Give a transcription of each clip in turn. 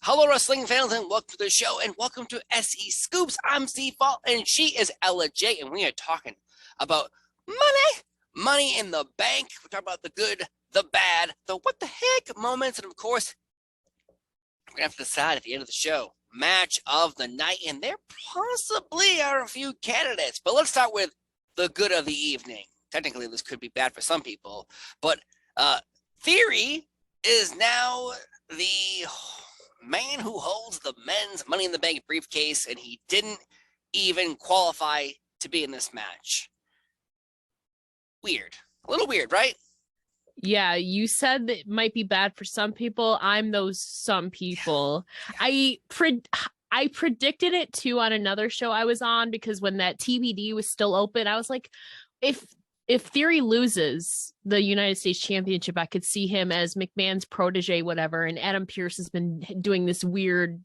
Hello, wrestling fans, and welcome to the show, and welcome to SE Scoops. I'm Steve Fault, and she is Ella J, and we are talking about money in the bank. We're talking about the good, the bad, the what the heck moments, and of course, we're going to have to decide at the end of the show, match of the night, and there possibly are a few candidates, but let's start with the good of the evening. Technically, this could be bad for some people, but Theory is now the man who holds the men's Money in the Bank briefcase, and he didn't even qualify to be in this match. Weird. A little weird, right? Yeah, you said that it might be bad for some people. I'm those some people. Yeah. I predicted it too on another show I was on, because when that TBD was still open, I was like, if Theory loses the United States Championship, I could see him as McMahon's protege, whatever. And Adam Pearce has been doing this weird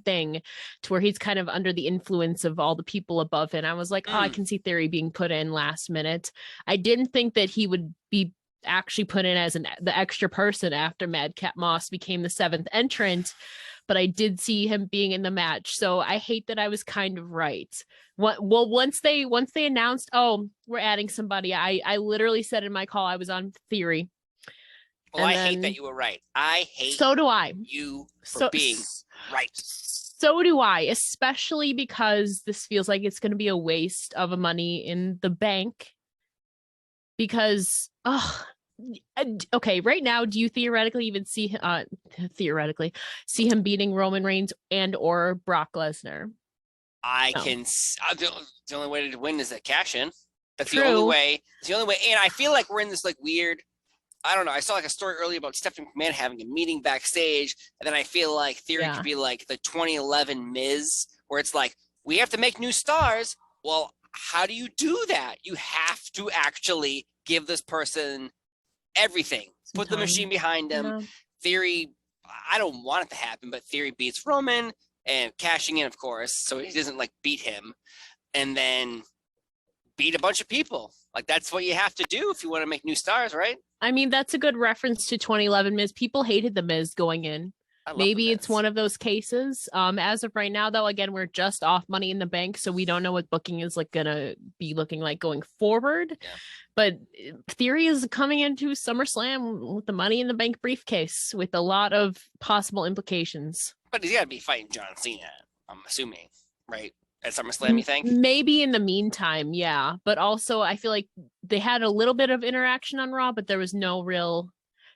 thing to where he's kind of under the influence of all the people above him. I was like, oh, I can see Theory being put in last minute. I didn't think that he would be actually put in as the extra person after Madcap Moss became the seventh entrant, but I did see him being in the match. So I hate that I was kind of right. Well, once they announced, oh, we're adding somebody, I literally said in my call I was on Theory. Well, I hate that you were right. I hate so do I. You for being right. So do I, especially because this feels like it's going to be a waste of a Money in the Bank. Because, okay, right now, do you theoretically even see him beating Roman Reigns and or Brock Lesnar? The only way to win is a cash in. That's True. The only way. It's the only way. And I feel like we're in this like weird, I don't know. I saw like a story earlier about Stephanie McMahon having a meeting backstage. And then I feel like Theory could be like the 2011 Miz, where it's like, we have to make new stars. Well, how do you do that? You have to actually give this person everything. Put the machine behind him. Yeah. Theory, I don't want it to happen, but Theory beats Roman and cashing in, of course, so he doesn't like beat him, and then beat a bunch of people. Like, that's what you have to do if you want to make new stars, right? I mean, that's a good reference to 2011 Miz. People hated the Miz going in. Maybe it's one of those cases. As of right now, though, again, we're just off Money in the Bank, so we don't know what booking is like gonna be looking like going forward. Yeah. But Theory is coming into SummerSlam with the Money in the Bank briefcase with a lot of possible implications. But he's got to be fighting John Cena, I'm assuming, right? At SummerSlam, you think? Maybe in the meantime, yeah. But also, I feel like they had a little bit of interaction on Raw, but there was no real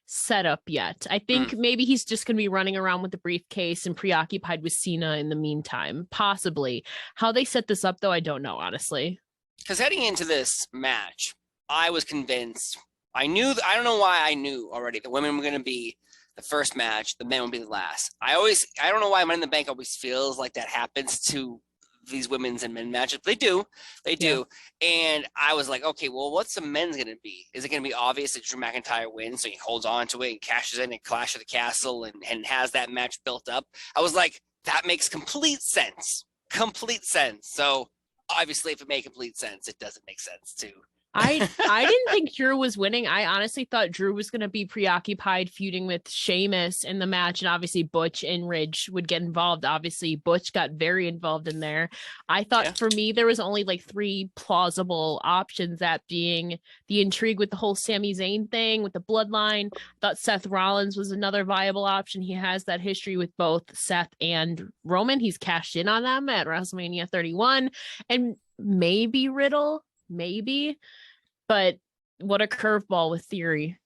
setup yet. I think maybe he's just going to be running around with the briefcase and preoccupied with Cena in the meantime. Possibly. How they set this up, though, I don't know, honestly. Because heading into this match, I was convinced. I don't know why I knew already the women were going to be the first match, the men will be the last. I don't know why Money in the Bank always feels like that happens to these women's and men matches. They do. Yeah. And I was like, okay, well, what's the men's going to be? Is it going to be obvious that Drew McIntyre wins, so he holds on to it and cashes in at Clash of the Castle and has that match built up? I was like, that makes complete sense. So obviously, if it made complete sense, it doesn't make sense too. I didn't think Drew was winning. I honestly thought Drew was going to be preoccupied feuding with Sheamus in the match, and obviously Butch and Ridge would get involved. Obviously, Butch got very involved in there. I thought for me, there was only like 3 plausible options, that being the intrigue with the whole Sami Zayn thing, with the bloodline. I thought Seth Rollins was another viable option. He has that history with both Seth and Roman. He's cashed in on them at WrestleMania 31. And maybe Riddle, maybe. But what a curveball with Theory.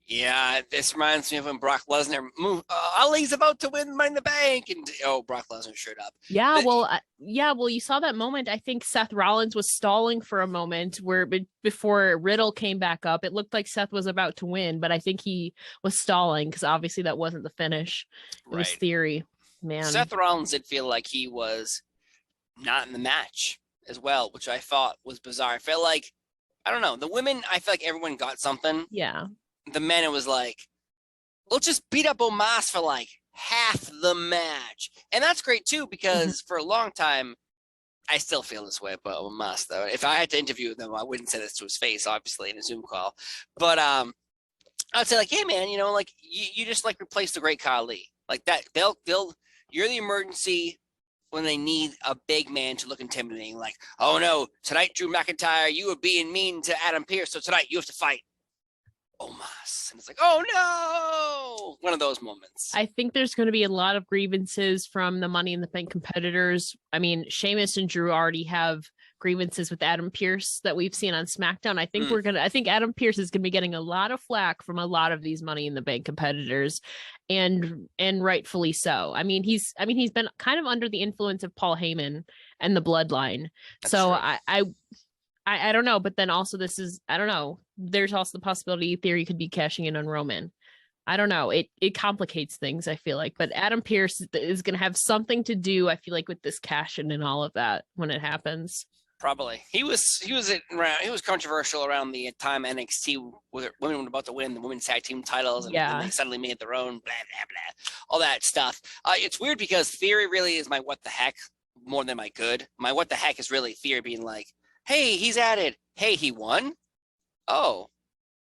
Yeah, this reminds me of when Brock Lesnar moved. Ali's about to win Money in the Bank, and Brock Lesnar showed up. Yeah, well, you saw that moment. I think Seth Rollins was stalling for a moment before Riddle came back up. It looked like Seth was about to win, but I think he was stalling because obviously that wasn't the finish. It was Theory. Man, Seth Rollins did feel like he was not in the match as well, which I thought was bizarre. I felt like, I don't know. The women, I feel like everyone got something. Yeah. The men, it was like, let's just beat up Omos for like half the match. And that's great too, because for a long time, I still feel this way about Omos, though. If I had to interview them, I wouldn't say this to his face, obviously, in a Zoom call. But I'd say, like, hey, man, like, you just, like, replaced the great Khali. Like that, you're the emergency when they need a big man to look intimidating. Like, oh no, tonight, Drew McIntyre, you were being mean to Adam Pearce, so tonight you have to fight Omos. And it's like, oh no, one of those moments. I think there's going to be a lot of grievances from the Money in the Bank competitors. I mean, Sheamus and Drew already have grievances with Adam Pearce that we've seen on SmackDown. I think Adam Pearce is going to be getting a lot of flack from a lot of these Money in the Bank competitors, and rightfully so. I mean, he's been kind of under the influence of Paul Heyman and the Bloodline. That's so true. I don't know, but then also I don't know. There's also the possibility Theory could be cashing in on Roman. I don't know. It complicates things, I feel like. But Adam Pearce is going to have something to do, I feel like, with this cash in and all of that when it happens. Probably. He was controversial around the time NXT women were about to win the women's tag team titles, and then they suddenly made their own, blah blah blah, all that stuff. It's weird because Theory really is my what the heck more than my good. My what the heck is really Theory being like, hey, he's added. Hey, he won. Oh,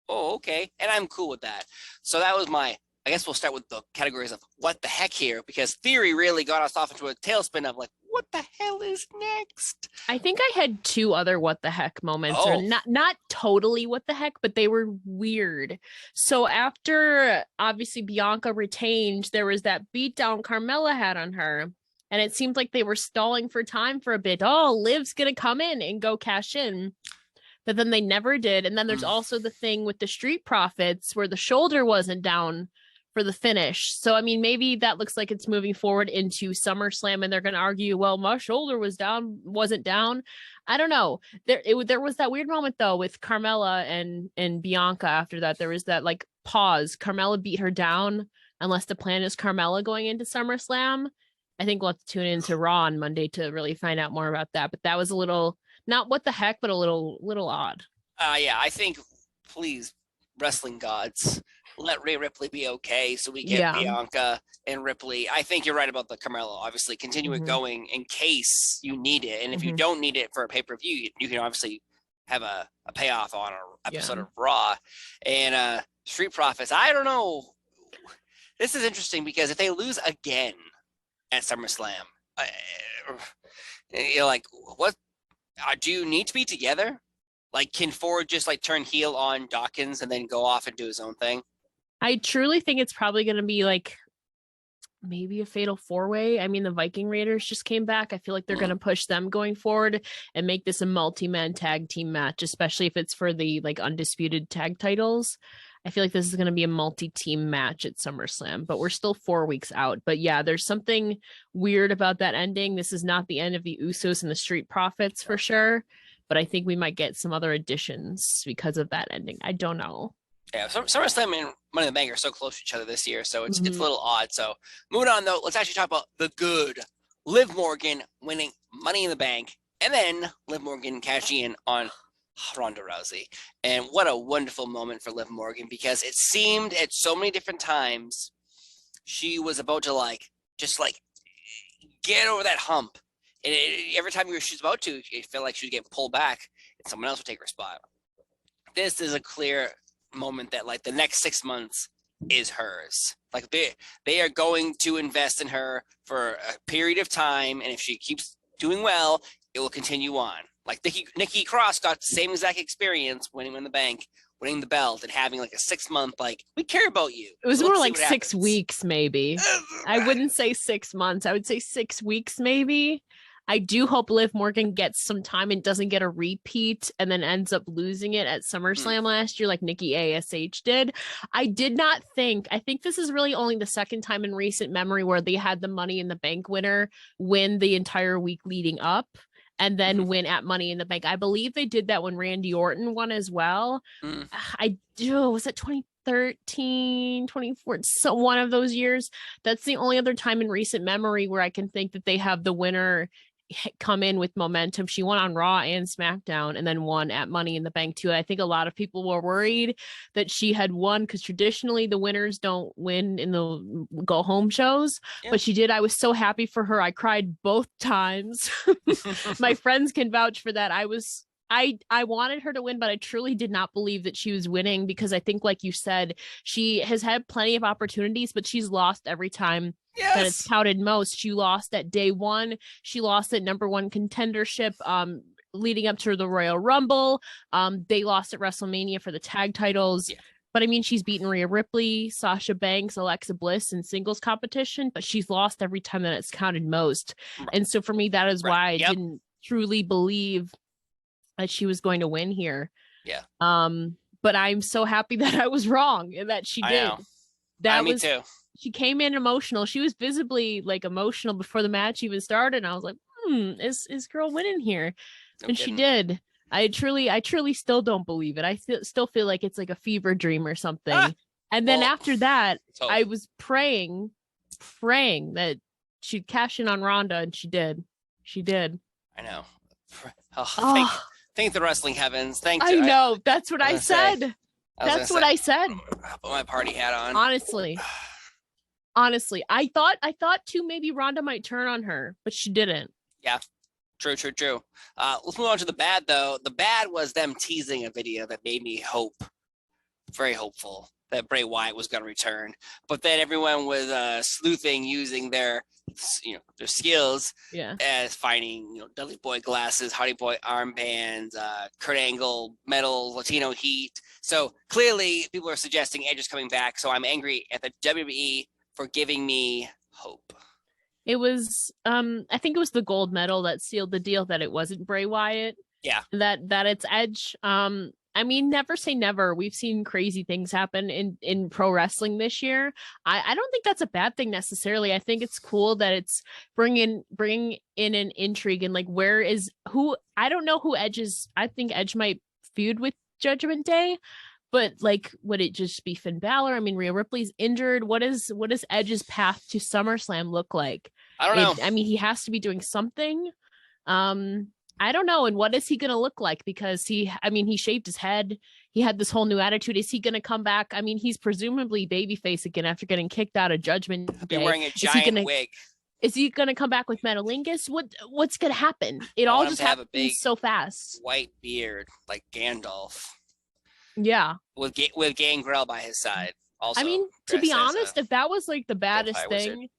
okay. And I'm cool with that. So that was I guess we'll start with the categories of what the heck here, because Theory really got us off into a tailspin of like, what the hell is next? I think I had two other what the heck moments, or not totally what the heck, but they were weird. So after obviously Bianca retained, there was that beatdown Carmella had on her. And it seemed like they were stalling for time for a bit. Oh, Liv's going to come in and go cash in. But then they never did. And then there's also the thing with the Street Profits where the shoulder wasn't down for the finish. So, I mean, maybe that looks like it's moving forward into SummerSlam and they're going to argue, well, my shoulder wasn't down. I don't know. There was that weird moment, though, with Carmella and Bianca after that. There was that, like, pause. Carmella beat her down, unless the plan is Carmella going into SummerSlam. I think we'll have to tune into Raw on Monday to really find out more about that. But that was a little, not what the heck, but a little odd. Yeah, I think, please, wrestling gods, let Rhea Ripley be okay so we get Bianca and Ripley. I think you're right about the Carmella. Obviously, continue it going in case you need it. And if you don't need it for a pay-per-view, you can obviously have a payoff on an episode of Raw. And Street Profits, I don't know. This is interesting because if they lose again at SummerSlam, you're like, what? Do you need to be together? Like, can Ford just like turn heel on Dawkins and then go off and do his own thing? I truly think it's probably going to be like maybe a fatal four-way. I mean, the Viking Raiders just came back. I feel like they're going to push them going forward and make this a multi-man tag team match, especially if it's for the like undisputed tag titles. I feel like this is going to be a multi-team match at SummerSlam, but we're still 4 weeks out. But yeah, there's something weird about that ending. This is not the end of the Usos and the Street Profits for sure, but I think we might get some other additions because of that ending. I don't know. Yeah, SummerSlam and Money in the Bank are so close to each other this year, so it's a little odd. So moving on, though, let's actually talk about the good. Liv Morgan winning Money in the Bank, and then Liv Morgan cashing in on Ronda Rousey. And what a wonderful moment for Liv Morgan, because it seemed at so many different times she was about to just get over that hump. And every time she was about to, it felt like she was getting pulled back and someone else would take her spot. This is a clear moment that the next 6 months is hers. Like they are going to invest in her for a period of time, and if she keeps doing well, it will continue on. Like Nikki Cross got the same exact experience winning in the bank, winning the belt, and having a 6 month we care about you. It was more like 6 weeks, maybe. I wouldn't say 6 months. I would say 6 weeks, maybe. I do hope Liv Morgan gets some time and doesn't get a repeat and then ends up losing it at SummerSlam last year like Nikki ASH did. I think this is really only the second time in recent memory where they had the Money in the Bank winner win the entire week leading up and then win at Money in the Bank. I believe they did that when Randy Orton won as well. Was it 2013, 2014, so one of those years? That's the only other time in recent memory where I can think that they have the winner come in with momentum. She won on Raw and SmackDown and then won at Money in the Bank too. I think a lot of people were worried that she had won because traditionally the winners don't win in the go home shows, but she did. I was so happy for her. I cried both times. My friends can vouch for that. I was I wanted her to win, but I truly did not believe that she was winning because I think, like you said, she has had plenty of opportunities, but she's lost every time that it's Yes. counted most. She lost at day one. She lost at number one contendership. Leading up to the Royal Rumble. They lost at WrestleMania for the tag titles. Yeah. But I mean, she's beaten Rhea Ripley, Sasha Banks, Alexa Bliss in singles competition, but she's lost every time that it's counted most. And so for me, that is why I didn't truly believe that she was going to win here. Yeah. But I'm so happy that I was wrong and that she did. Me too. She came in emotional. She was visibly like emotional before the match even started. And I was like, is girl winning here? No and kidding. She did. I truly still don't believe it. I still feel like it's like a fever dream or something. And then after that, I was praying that she'd cash in on Ronda, and she did. She did. I know. Thank the wrestling heavens. I know. That's what I said. That's what I said. I'll put my party hat on. Honestly, I thought too maybe Ronda might turn on her, but she didn't. Yeah. True. Let's move on to the bad, though. The bad was them teasing a video that made me very hopeful, that Bray Wyatt was going to return. But then everyone was sleuthing using their skills as finding, Dudley Boy glasses, Hardy Boy armbands, Kurt Angle medals, Latino heat. So clearly people are suggesting Edge is coming back. So I'm angry at the WWE for giving me hope. It was, I think it was the gold medal that sealed the deal that it wasn't Bray Wyatt. Yeah. That it's Edge. I mean, never say never. We've seen crazy things happen in pro wrestling this year. I don't think that's a bad thing necessarily. I think it's cool that it's bringing in an intrigue and like, I don't know who Edge is. I think Edge might feud with Judgment Day. But like, would it just be Finn Balor? I mean, Rhea Ripley's injured. What does Edge's path to SummerSlam look like? I don't know. I mean, he has to be doing something. I don't know. And what is he going to look like? Because he shaved his head. He had this whole new attitude. Is he going to come back? I mean, he's presumably babyface again after getting kicked out of Judgment Day. He'll be wearing a giant wig. Is he going to come back with Metalingus? What's going to happen? It all just happens so fast. White beard like Gandalf. Yeah. With Gangrel by his side. Also, I mean, to be honest, if that was like the baddest thing,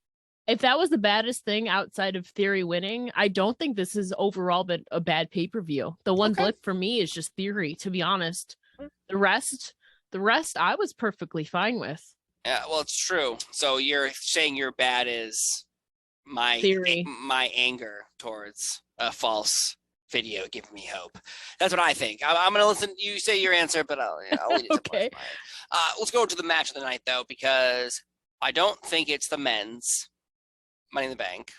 if that was the baddest thing outside of Theory winning, I don't think this has overall been a bad pay-per-view. The one blip for me is just Theory, to be honest. The rest I was perfectly fine with. Yeah, well, it's true. So you're saying your bad is my Theory. My anger towards a false video giving me hope. That's what I think. I'm going to listen. You say your answer, but I'll leave it okay. Let's go to the match of the night, though, because I don't think it's the men's Money in the Bank.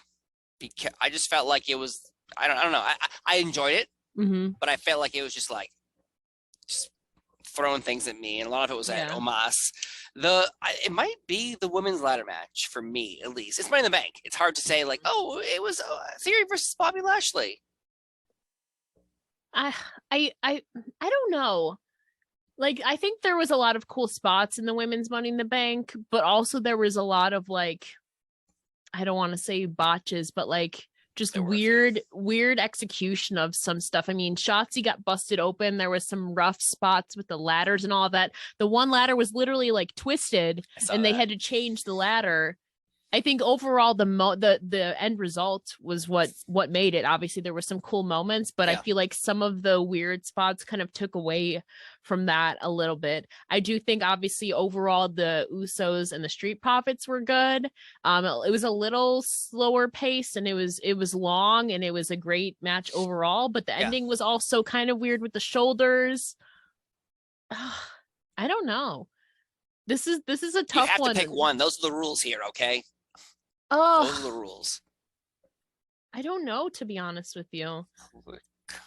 Because I just felt like it was. I don't know. I enjoyed it, but I felt like it was just throwing things at me, and a lot of it was at Omos. It might be the women's ladder match for me, at least. It's Money in the Bank. It's hard to say it was Theory versus Bobby Lashley. I don't know. Like, I think there was a lot of cool spots in the women's Money in the Bank, but also there was a lot of I don't want to say botches, but just weird execution of some stuff. I mean, Shotzi got busted open. There was some rough spots with the ladders and all of that. The one ladder was literally twisted and they had to change the ladder. I think overall the end result was what made it. Obviously there were some cool moments, but I feel like some of the weird spots kind of took away from that a little bit. I do think obviously overall the Usos and the Street Profits were good. It was a little slower pace and it was long and it was a great match overall, but the ending was also kind of weird with the shoulders. I don't know. This is a tough one. You have to pick one. Those are the rules here, okay? Oh, those are the rules. I don't know, to be honest with you.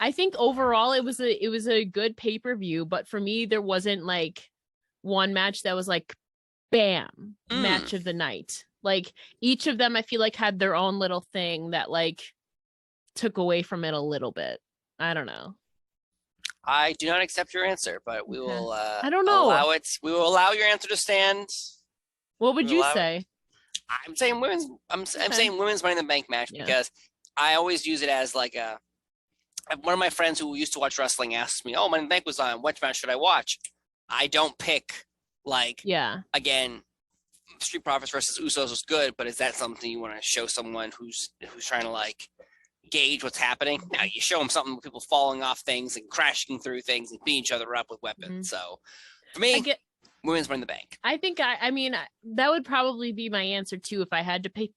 I think overall it was a good pay-per-view, but for me there wasn't one match that was bam, match of the night. Each of them I feel had their own little thing that took away from it a little bit. I don't know. I do not accept your answer, but we will I don't know. Allow it. We will allow your answer to stand. What would you say? I'm saying women's. I'm saying women's Money in the Bank match because I always use it as one of my friends who used to watch wrestling asked me, "Oh, Money in the Bank was on. What match should I watch?" I don't pick like Yeah. again. Street Profits versus Usos was good, but is that something you want to show someone who's trying to like gauge what's happening? Now you show them something with people falling off things and crashing through things and beating each other up with weapons. So for me, women's Money in the Bank. I think I mean that would probably be my answer too if I had to pick.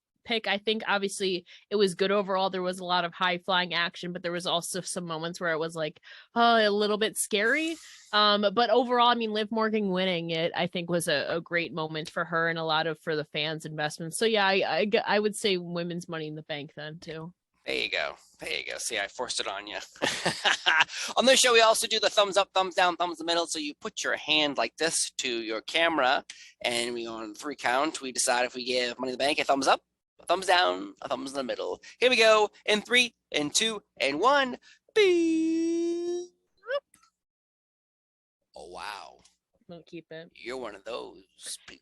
I think obviously it was good overall. There was a lot of high flying action, but there was also some moments where it was like, oh, a little bit scary. But overall, I mean, Liv Morgan winning it, I think was a great moment for her and a lot of for the fans' investments. So yeah, I would say women's Money in the Bank then too. There you go. There you go. See, I forced it on you. On this show, we also do the thumbs up, thumbs down, thumbs in the middle. So you put your hand like this to your camera, and we on 3 count, we decide if we give Money in the Bank a thumbs up, a thumbs down, a thumbs in the middle. Here we go. In 3, and 2, and 1. Beep. Oh, wow. We'll keep it. You're one of those people.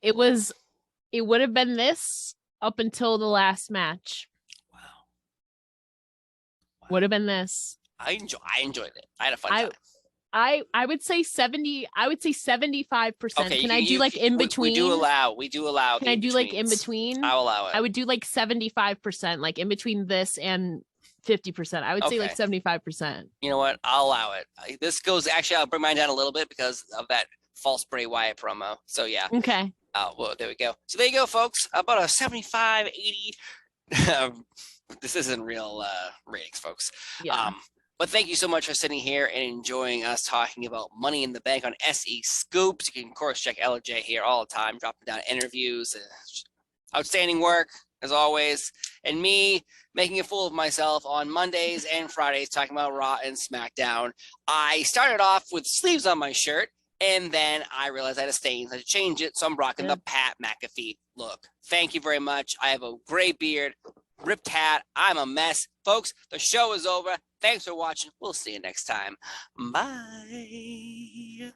It would have been this up until the last match. Wow. Would have been this. I enjoyed it. I had a fun time. I would say 70. I would say 75%. Okay, can I do like in between? We do allow. Can I do like in between? I'll allow it. I would do like 75%, like in between this and 50%. I would say like 75%. You know what? I'll allow it. This goes actually. I'll bring mine down a little bit because of that false Bray Wyatt promo. So yeah. Okay. Oh well, there we go. So there you go, folks. About a 75, 80. This isn't real ratings, folks. Yeah. But thank you so much for sitting here and enjoying us talking about Money in the Bank on SE Scoops. You can, of course, check Ella J here all the time, dropping down interviews. Outstanding work, as always. And me making a fool of myself on Mondays and Fridays, talking about Raw and SmackDown. I started off with sleeves on my shirt, and then I realized I had a stain. So I had to change it, so I'm rocking the Pat McAfee look. Thank you very much. I have a gray beard, ripped hat. I'm a mess. Folks, the show is over. Thanks for watching. We'll see you next time. Bye.